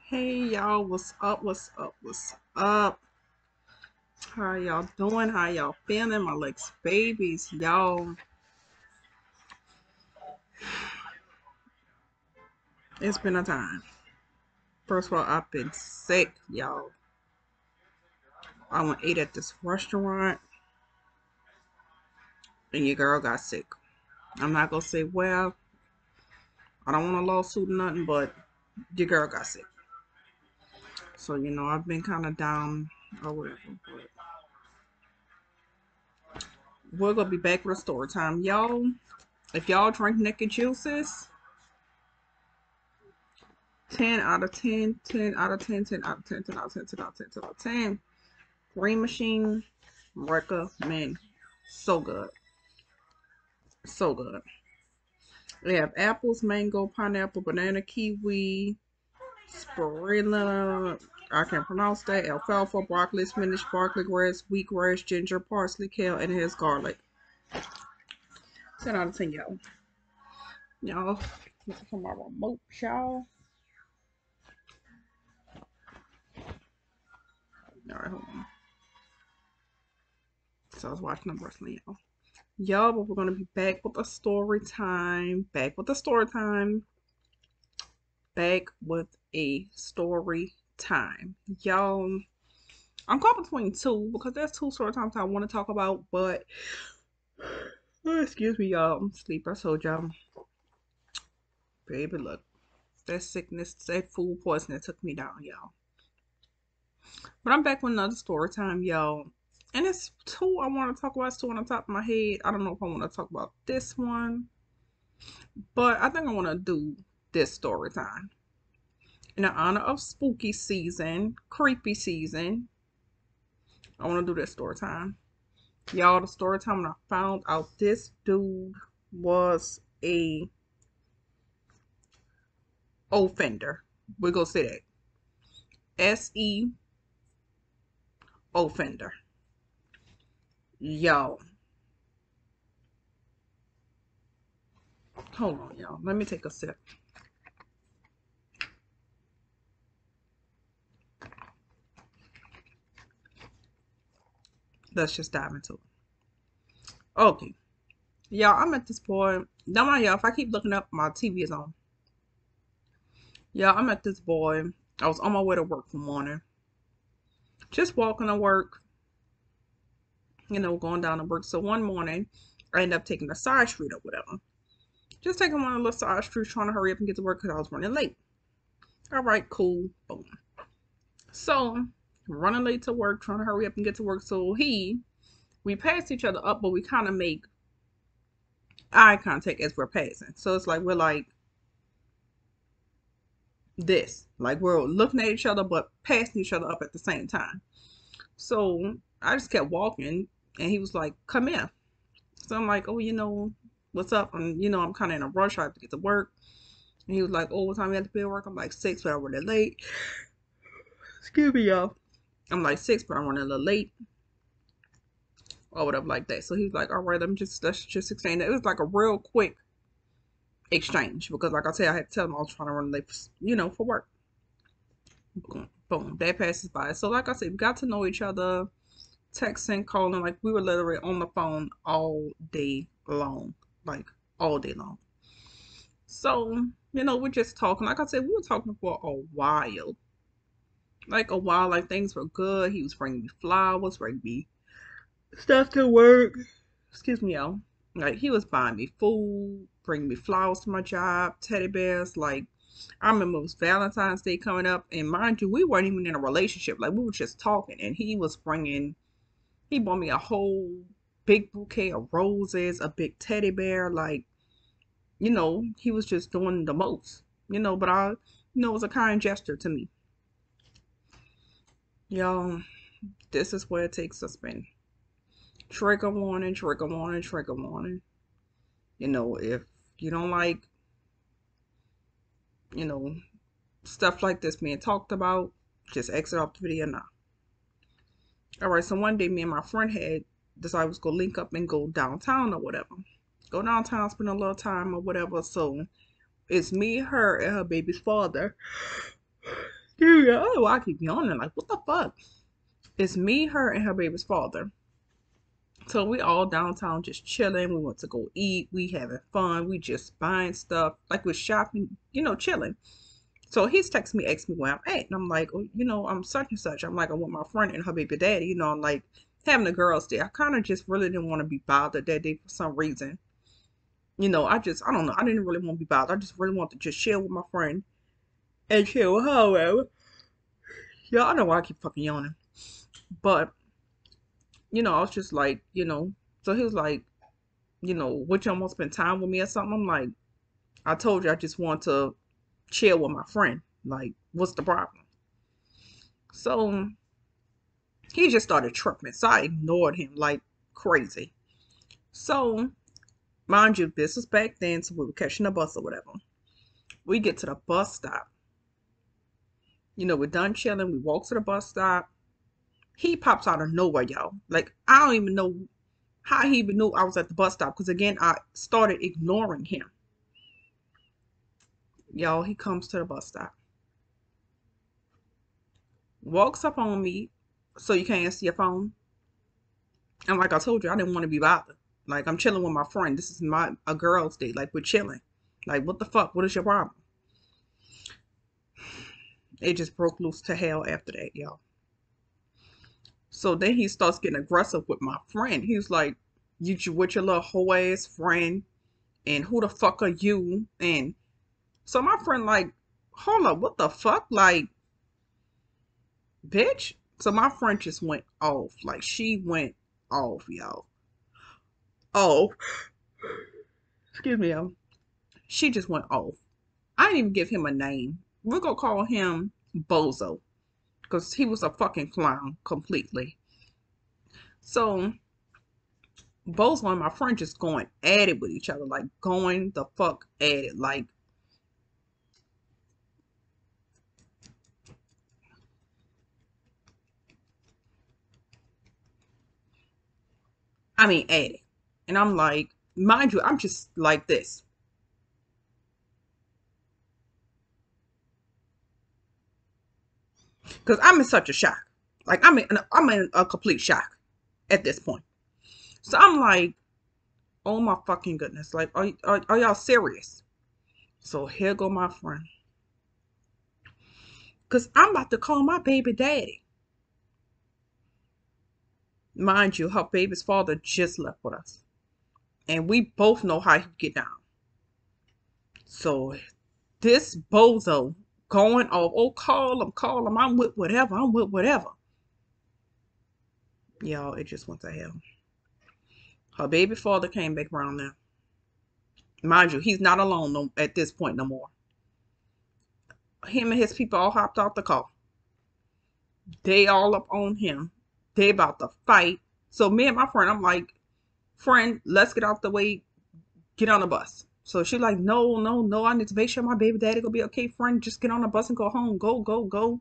Hey y'all, what's up? What's up? What's up? How y'all doing? How y'all feeling? My legs babies, y'all. It's been a time. First of all, I've been sick, y'all. I went ate at this restaurant and your girl got sick. I'm not gonna say well, I don't want a lawsuit or nothing, but your girl got sick. So I've been kind of down or whatever. But we're gonna be back with a story time, y'all. If y'all drink naked juices, 10 out of 10, 10 out of 10, 10 out of 10, 10 out of 10, 10 out of 10, 10 out of 10. Green Machine, recommend. So good. So good. They have apples, mango, pineapple, banana, kiwi, spirulina. I can't pronounce that. Alfalfa, broccoli, spinach, broccoli grass, wheatgrass, ginger, parsley, kale, and it has garlic. 10 out of 10, y'all. Y'all, this is from my remote, y'all. Alright, hold on. So I was watching the wrestling, y'all. Y'all, but we're gonna be back with a story time. Back with a story time. Back with a story time. Y'all, I'm caught between two because there's two story times I want to talk about, but excuse me, y'all. I'm asleep. I told y'all, baby, look, that sickness, that food poisoning took me down, y'all. But I'm back with another story time, y'all. And it's two I want to talk about. It's two on the top of my head. I don't know if I want to talk about this one, but I think I want to do this story time in the honor of spooky season, creepy season. I want to do this story time. Y'all, the story time when I found out this dude was a offender. We're gonna say that. S-E offender. Y'all. Hold on, y'all. Let me take a sip. Let's just dive into it. Okay. Y'all, I met this boy. Don't mind y'all, if I keep looking up, my TV is on. Y'all, I met this boy. I was on my way to work one morning. Just walking to work, going down to work. So one morning, I ended up taking a side street or whatever. Just taking one of the little side streets, trying to hurry up and get to work because I was running late. All right, cool. Boom. So, running late to work, trying to hurry up and get to work. So we passed each other up, but we kind of make eye contact as we're passing. So it's like we're like this, like we're looking at each other, but passing each other up at the same time. So I just kept walking, and he was like, "Come here." So I'm like, "Oh, what's up?" And I'm kind of in a rush. I have to get to work. And he was like, "Oh, what time you have to be at work?" I'm like, 6, but I'm running late. Excuse me, y'all. I'm like 6, but I'm running a little late. Or whatever like that. So he was like, "All right, let's just exchange that." It was like a real quick exchange because, like I said, I had to tell him I was trying to run late, for work. Boom, boom. That passes by. So, like I said, we got to know each other, texting, calling, like we were literally on the phone all day long, like all day long. So, we're just talking. Like I said, we were talking for a while. Like a while, like things were good. He was bringing me flowers, bringing me stuff to work. Excuse me, y'all. Like he was buying me food, bringing me flowers to my job, teddy bears. Like I remember it was Valentine's Day coming up, and mind you, we weren't even in a relationship. Like we were just talking, and he bought me a whole big bouquet of roses, a big teddy bear. Like he was just doing the most. But it was a kind gesture to me. Y'all, this is where it takes a spin. Trigger warning, trigger warning, trigger warning. If you don't like, you know, stuff like this being talked about, just exit off the video now. Alright, so one day me and my friend had decided we was gonna link up and go downtown or whatever. Go downtown, spend a little time or whatever. So it's me, her, and her baby's father. Dude, I don't know why I keep yawning. Like, what the fuck? It's me, her, and her baby's father. So we all downtown just chilling. We went to go eat. We having fun. We just buying stuff. Like we're shopping, chilling. So he's texting me, asking me where I'm at. And I'm like, oh, I'm such and such. I'm like, I'm with my friend and her baby daddy, I'm like having the girls there. I kind of just really didn't want to be bothered that day for some reason. I don't know. I didn't really want to be bothered. I just really wanted to just chill with my friend and chill with her. Whatever. Yeah, I know why I keep fucking yawning. But, I was just like, so he was like, what you want to spend time with me or something? I'm like, I told you I just want to chill with my friend. Like, what's the problem? So he just started tripping. So I ignored him like crazy. So, mind you, this was back then, so we were catching a bus or whatever. We get to the bus stop. We're done chilling. We walk to the bus stop. He pops out of nowhere, y'all. Like, I don't even know how he even knew I was at the bus stop. Because, again, I started ignoring him. Y'all, he comes to the bus stop. Walks up on me so you can't see your phone. And like I told you, I didn't want to be bothered. Like, I'm chilling with my friend. This is a girl's day. Like, we're chilling. Like, what the fuck? What is your problem? It just broke loose to hell after that, y'all. So then he starts getting aggressive with my friend. He's like, you with your little hoe ass friend, and who the fuck are you? And so my friend like, hold up, what the fuck? Like, bitch. So my friend just went off. Like, she went off, y'all. Oh, excuse me, y'all. She just went off. I didn't even give him a name. We're gonna call him Bozo. Because he was a fucking clown completely. So Bozo and my friend just going at it with each other. Like, going the fuck at it. Like, I mean, at it. And I'm like, mind you, I'm just like this. Because I'm in such a shock. Like, I'm in a complete shock at this point. So I'm like, oh my fucking goodness. Like, are y'all serious? So here go my friend. Because I'm about to call my baby daddy. Mind you, her baby's father just left with us. And we both know how he get down. So this bozo going off, oh, call him. I'm with whatever. Y'all, it just went to hell. Her baby father came back around now. Mind you, he's not alone at this point no more. Him and his people all hopped out the car. They all up on him. They about to fight. So me and my friend, I'm like, friend, let's get out the way. Get on the bus. So she's like, no. I need to make sure my baby daddy gonna be okay. Friend, just get on the bus and go home. Go.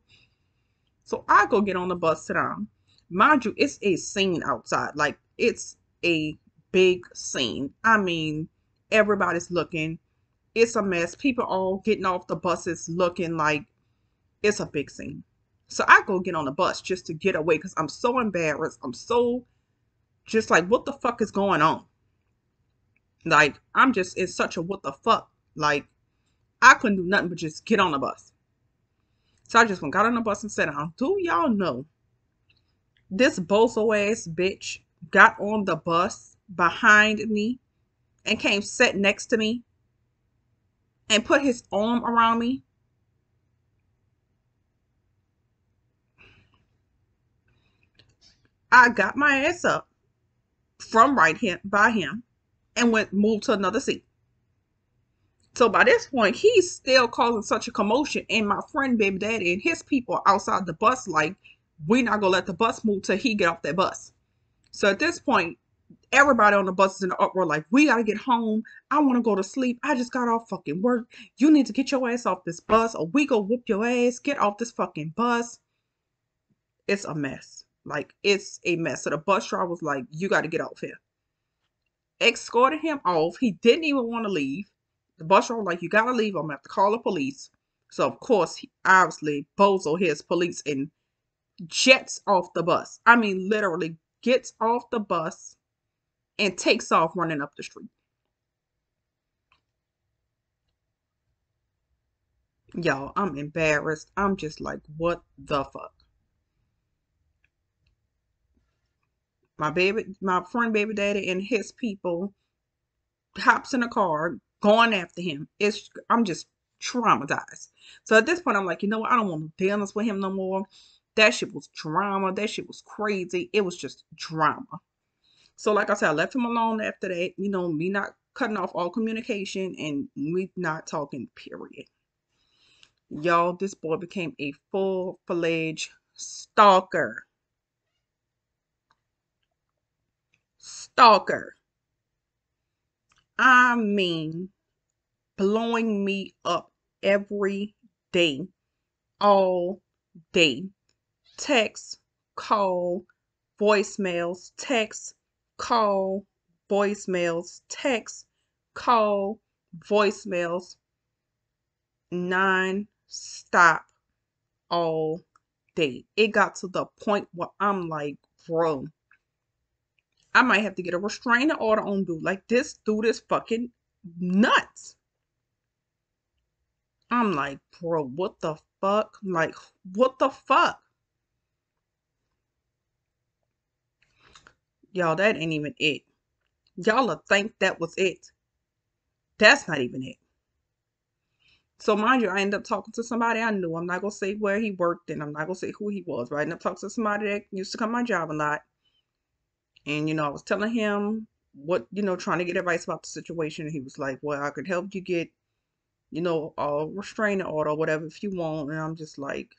So I go get on the bus, sit down. Mind you, it's a scene outside. Like, it's a big scene. I mean, everybody's looking. It's a mess. People all getting off the buses looking like it's a big scene. So I go get on the bus just to get away because I'm so embarrassed. I'm so just like, what the fuck is going on? Like, I'm just in such a what the fuck. Like, I couldn't do nothing but just get on the bus. So I just got on the bus and sat down. Do y'all know this bozo ass bitch got on the bus behind me and came sit next to me and put his arm around me? I got my ass up from right here by him and moved to another seat. So by this point, he's still causing such a commotion, and my friend baby daddy and his people outside the bus like, we not gonna let the bus move till he get off that bus. So at this point, everybody on the bus is in the uproar like, we gotta get home. I want to go to sleep. I just got off fucking work. You need to get your ass off this bus or we go whoop your ass. Get off this fucking bus. It's a mess. Like, it's a mess. So the bus driver was like, you got to get off here. Escorted him off. He didn't even want to leave. The bus driver was like, you got to leave. I'm going to have to call the police. So of course, obviously, Bozo hears police and jets off the bus. I mean, literally gets off the bus and takes off running up the street. Y'all, I'm embarrassed. I'm just like, what the fuck? My friend baby daddy and his people hops in a car going after him. I'm just traumatized. So at this point, I'm like, you know what? I don't want to deal with him no more. That shit was drama. That shit was crazy. It was just drama. So like I said, I left him alone after that. You know, me not cutting off all communication and me not talking, period. Y'all, this boy became a full-fledged stalker. Stalker. I mean, blowing me up every day, all day. Text, call, voicemails, text, call, voicemails, text, call, voicemails, non-stop all day. It got to the point where I'm like, bro, I might have to get a restraining order on dude. Like, this dude is fucking nuts. I'm like, bro, what the fuck? Like, what the fuck? Y'all, that ain't even it. Y'all think that was it. That's not even it. So mind you, I ended up talking to somebody I knew. I'm not gonna say where he worked and I'm not gonna say who he was, but I ended up talking to somebody that used to come to my job a lot. And I was telling him what, trying to get advice about the situation. And he was like, well, I could help you get, a restraining order or whatever if you want. And I'm just like,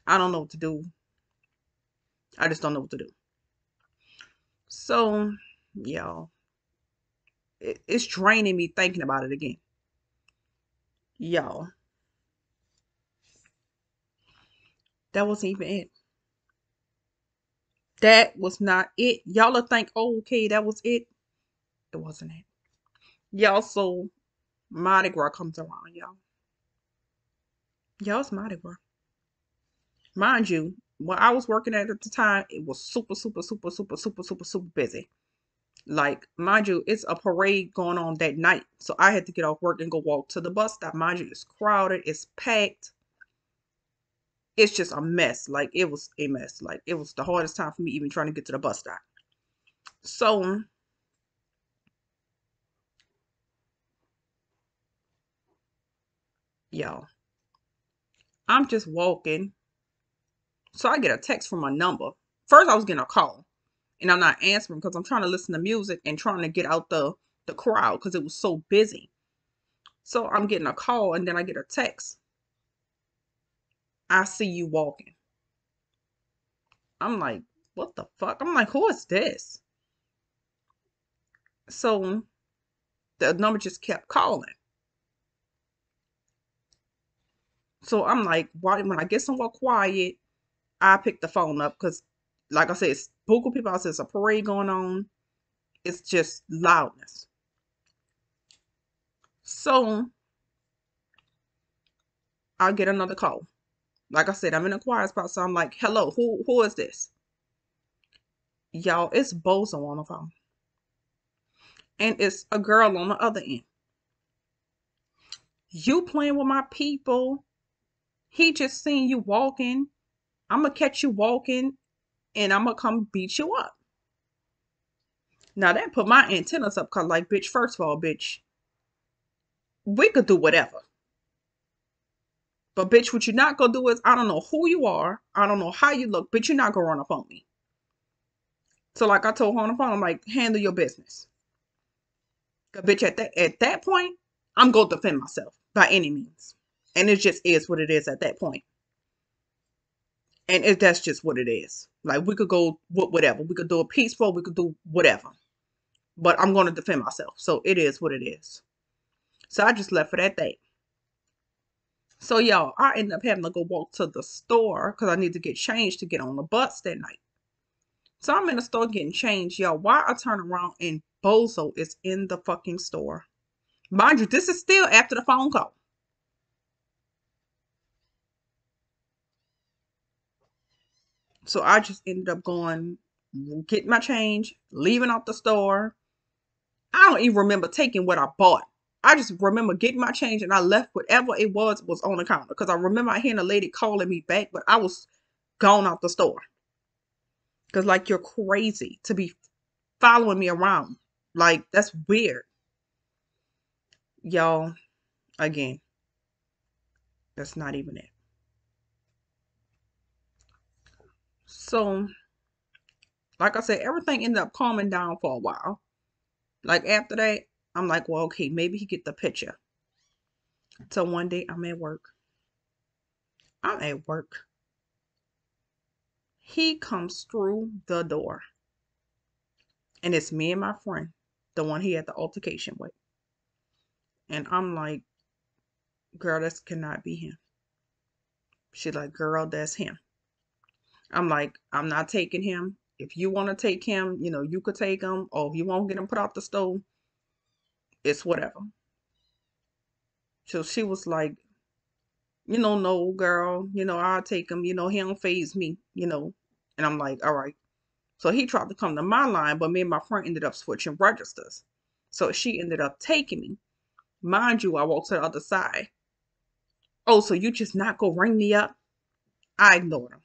I don't know what to do. I just don't know what to do. So, y'all, it's draining me thinking about it again. Y'all, that wasn't even it. That was not it. Y'all will think, oh, okay, that was it. It wasn't it. Y'all, so Mardi Gras comes around, y'all. Y'all, it's Mardi Gras. Mind you, when I was working at the time, it was super, super, super, super, super, super, super busy. Like, mind you, it's a parade going on that night. So I had to get off work and go walk to the bus stop. Mind you, it's crowded, it's packed. It's just a mess. Like, it was a mess. Like, it was the hardest time for me even trying to get to the bus stop. So, y'all, I'm just walking. So I get a text from a number. First, I was getting a call. And I'm not answering because I'm trying to listen to music and trying to get out the crowd because it was so busy. So I'm getting a call and then I get a text. I see you walking. I'm like, what the fuck? I'm like, who is this? So the number just kept calling. So I'm like, why? When I get somewhere quiet, I pick the phone up because, like I said, it's buku people out there. It's a parade going on. It's just loudness. So I get another call. Like I said, I'm in a quiet spot, so I'm like, hello, who is this? Y'all, it's Bozo on the phone. And it's a girl on the other end. You playing with my people. He just seen you walking. I'm going to catch you walking and I'm going to come beat you up. Now that put my antennas up because like, bitch, first of all, bitch, we could do whatever. But bitch, what you're not going to do is, I don't know who you are. I don't know how you look, but you're not going to run up on me. So like I told her on the phone, I'm like, handle your business. Cause bitch, at that point, I'm going to defend myself by any means. And it just is what it is at that point. And that's just what it is. Like, we could go whatever. We could do a peaceful, we could do whatever. But I'm going to defend myself. So it is what it is. So I just left it at that. So y'all, I ended up having to go walk to the store because I need to get changed to get on the bus that night. So I'm in the store getting changed, y'all. Why I turn around and Bozo is in the fucking store. Mind you, this is still after the phone call. So I just ended up going, getting my change, leaving out the store. I don't even remember taking what I bought. I just remember getting my change and I left whatever it was on the counter. Because I remember hearing a lady calling me back, but I was gone out the store. Because, like, you're crazy to be following me around. Like, that's weird. Y'all, again, that's not even it. So, like I said, everything ended up calming down for a while. Like, after that, I'm like, well, okay, maybe he get the picture. So one day I'm at work. He comes through the door. And it's me and my friend, the one he had the altercation with. And I'm like, girl, this cannot be him. She's like, girl, that's him. I'm like, I'm not taking him. If you want to take him, you could take him. Or if you won't get him put out the stove, it's whatever. So she was like, no, girl, I'll take him. He don't faze me, And I'm like, all right. So he tried to come to my line, but me and my friend ended up switching registers. So she ended up taking me. Mind you, I walked to the other side. Oh, so you just not gonna ring me up? I ignored him.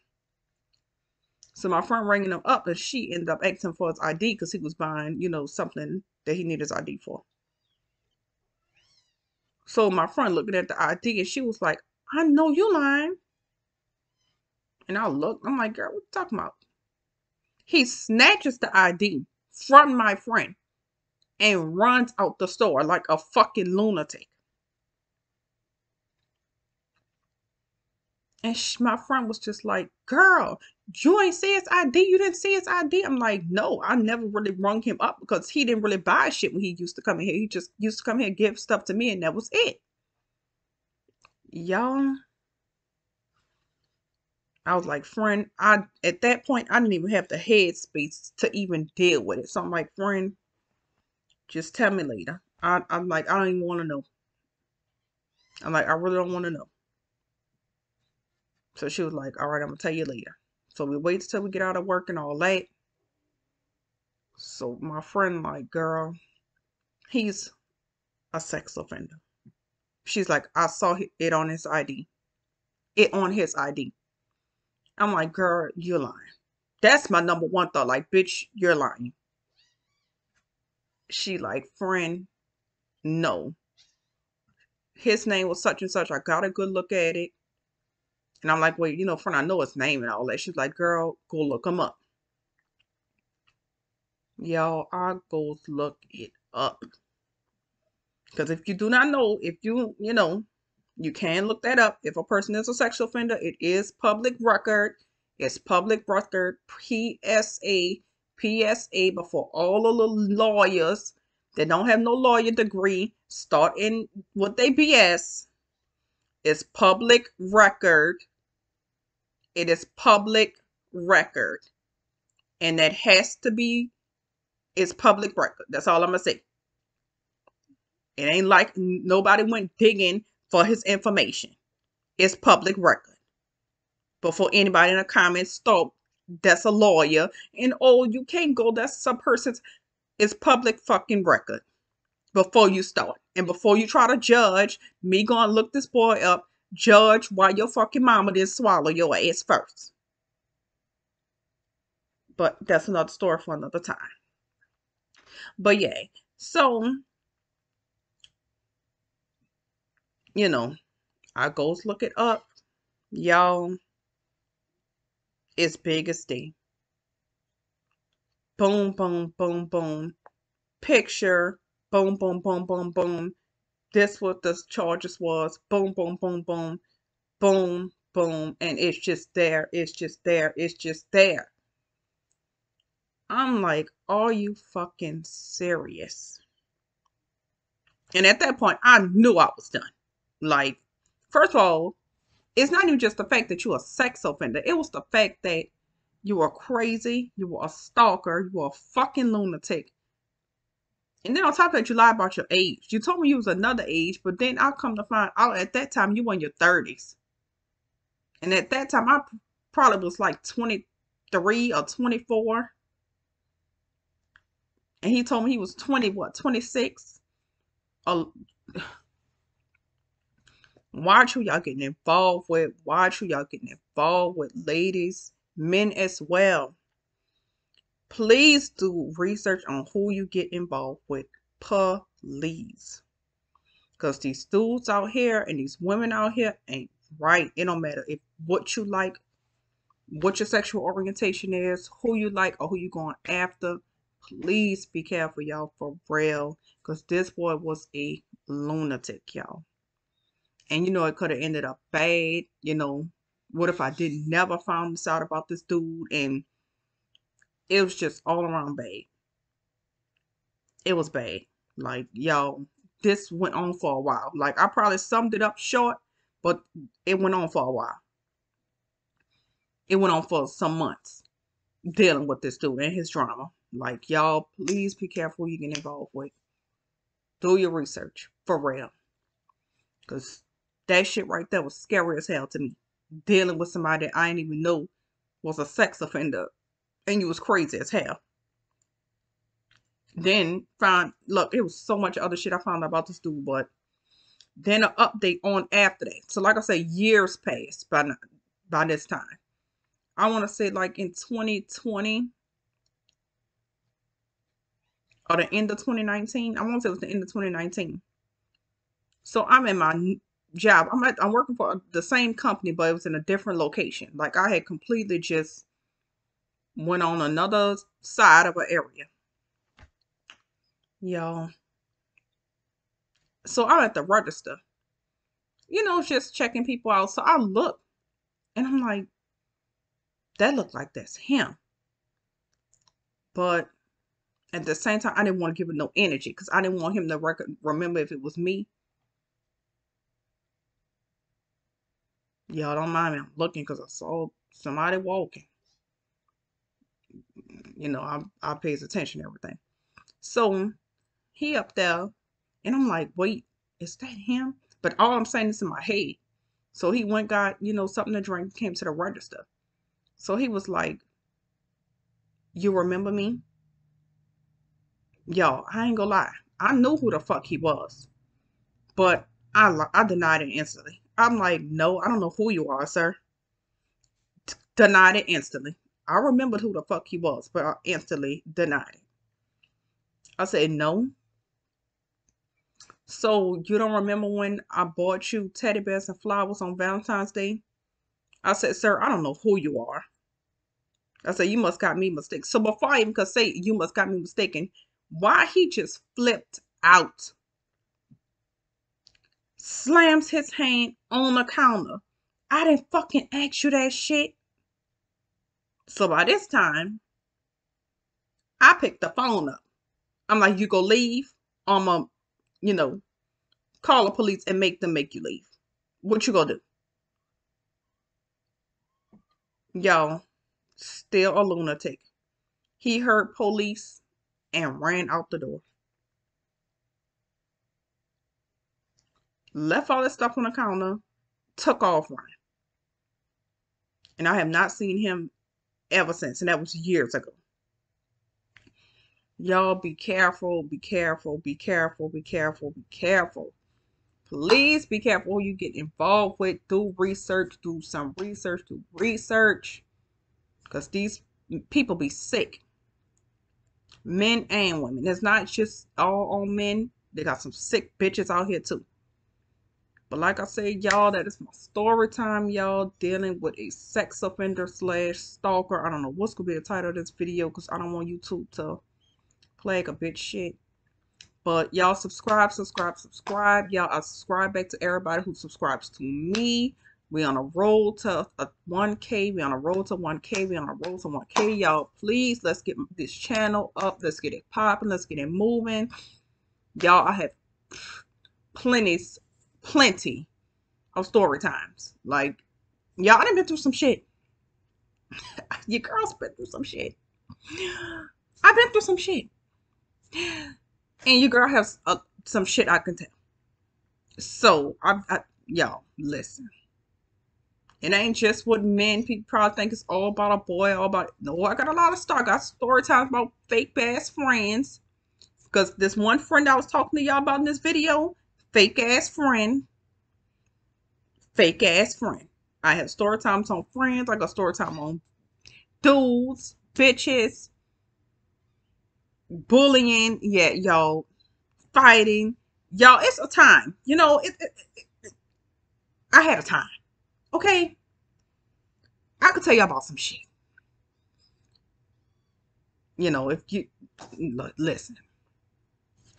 So my friend ringing him up, and she ended up asking for his ID because he was buying, something that he needed his ID for. So my friend looking at the ID, and she was like, I know you lying. And I looked, I'm like, girl, what you talking about? He snatches the ID from my friend and runs out the store like a fucking lunatic. And my friend was just like, girl, you ain't see his ID. You didn't see his ID. I'm like, no, I never really rung him up because he didn't really buy shit when he used to come in here. He just used to come here and give stuff to me, and that was it. Y'all, I was like, friend, at that point, I didn't even have the headspace to even deal with it. So I'm like, friend, just tell me later. I'm like, I don't even want to know. I'm like, I really don't want to know. So she was like, all right, I'm going to tell you later. So we wait till we get out of work and all that. So my friend, like, girl, he's a sex offender. She's like, I saw it on his ID. It on his ID. I'm like, girl, you're lying. That's my number one thought. Like, bitch, you're lying. She like, friend, no. His name was such and such. I got a good look at it. And I'm like, wait, friend, I know his name and all that. She's like, girl, go look him up. Y'all, I go look it up. Because if you do not know, if you can look that up. If a person is a sexual offender, it is public record. It's public record, PSA, but for all of the lawyers that don't have no lawyer degree, starting with their BS, it's public record. It is public record. And that has to be, it's public record. That's all I'm going to say. It ain't like nobody went digging for his information. It's public record. Before anybody in the comments thought that's a lawyer and oh, you can't go, that's some person's, it's public fucking record. Before you start and before you try to judge me, go and look this boy up, judge why your fucking mama didn't swallow your ass first. But that's another story for another time. But yeah, so I goes look it up, y'all. It's big as day. Boom, boom, boom, boom. Picture. Boom, boom, boom, boom, boom. This what the charges was. Boom, boom, boom, boom. Boom, boom. And it's just there. It's just there. It's just there. I'm like, are you fucking serious? And at that point, I knew I was done. Like, first of all, it's not even just the fact that you're a sex offender. It was the fact that you were crazy, you were a stalker, you were a fucking lunatic. And then on top of that, you lied about your age. You told me you was another age, but then I come to find out at that time you were in your 30s. And at that time, I probably was like 20, or 24. And he told me he was 20, what, 26? Uh, watch who y'all getting involved with. Watch who y'all getting involved with, ladies, men as well. Please do research on who you get involved with. Please. Because these dudes out here and these women out here ain't right. It don't matter if what you like, what your sexual orientation is, who you like, or who you going after. Please be careful, y'all, for real. Because this boy was a lunatic, y'all. And you know, it could have ended up bad. You know, what if I did never found this out about this dude? And it was just all around bad. It was bad. Like, y'all, this went on for a while. Like, I probably summed it up short, but it went on for a while. It went on for some months dealing with this dude and his drama. Like, y'all, please be careful who you get involved with. Do your research, for real. Because that shit right there was scary as hell to me. Dealing with somebody that I didn't even know was a sex offender. And you was crazy as hell. Then look, it was so much other shit I found out about this dude, but then an update on after that. So like I say, years passed by this time. I want to say like in 2020 or the end of 2019. I want to say it was the end of 2019. So I'm in my job. I'm working for the same company, but it was in a different location. Like I had completely just went on another side of an area. Y'all. So I'm at the register. You know, just checking people out. So I look and I'm like, that looked like that's him. But at the same time, I didn't want to give it no energy because I didn't want him to remember if it was me. Y'all don't mind me. I'm looking because I saw somebody walking. You know, I pays attention to everything. So he up there, and I'm like, wait, is that him? But all I'm saying is in my head. So he went, got, you know, something to drink, came to the register. So he was like, you remember me? Y'all, I ain't gonna lie. I knew who the fuck he was. But I denied it instantly. I'm like, no, I don't know who you are, sir. Denied it instantly. I remembered who the fuck he was, but I instantly denied it. I said, no. So you don't remember when I bought you teddy bears and flowers on Valentine's Day? I said, sir, I don't know who you are. I said, you must got me mistaken. So before I even could say you must got me mistaken, why he just flipped out, slams his hand on the counter. I didn't fucking ask you that shit. So by this time, I picked the phone up. I'm like, you go leave? I'm going to, you know, call the police and make them make you leave. What you gonna do? Y'all, still a lunatic. He heard police and ran out the door. Left all this stuff on the counter, took off running. And I have not seen him ever since. And that was years ago. Y'all be careful, be careful, be careful, be careful, be careful. Please be careful who you get involved with. Do research, do some research, do research. Because these people be sick. Men and women. It's not just all on men. They got some sick bitches out here too. But like I said, y'all, that is my story time, y'all, dealing with a sex offender slash stalker. I don't know what's going to be the title of this video because I don't want YouTube to flag a bitch shit. But y'all subscribe. Y'all, I subscribe back to everybody who subscribes to me. We on a roll to 1K. We on a roll to 1K. We on a roll to 1K. Y'all, please, let's get this channel up. Let's get it popping. Let's get it moving. Y'all, I have plenty of story times. Like, y'all, I done been through some shit. Your girl's been through some shit. I've been through some shit. And your girl has some shit I can tell. So, y'all, listen. It ain't just with men. People probably think it's all about a boy, all about. No, I got a lot of stuff. I got story times about fake ass friends. Because this one friend I was talking to y'all about in this video, fake ass friend, fake ass friend. I have story times on friends. I got story time on dudes, bitches, bullying. Yeah, y'all fighting. Y'all, it's a time. You know, I had a time. Okay, I could tell y'all about some shit. You know, if you listen.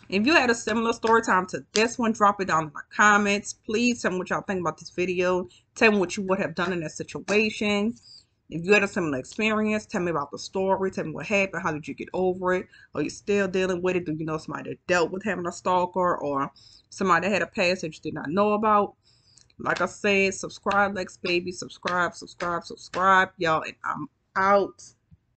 If you had a similar story time to this one, drop it down in the comments. Please tell me what y'all think about this video. Tell me what you would have done in that situation. If you had a similar experience, tell me about the story. Tell me what happened. How did you get over it? Are you still dealing with it? Do you know somebody that dealt with having a stalker, or somebody that had a past that you did not know about? Like I said, subscribe, Lex baby. Subscribe, subscribe, subscribe. Y'all, and I'm out.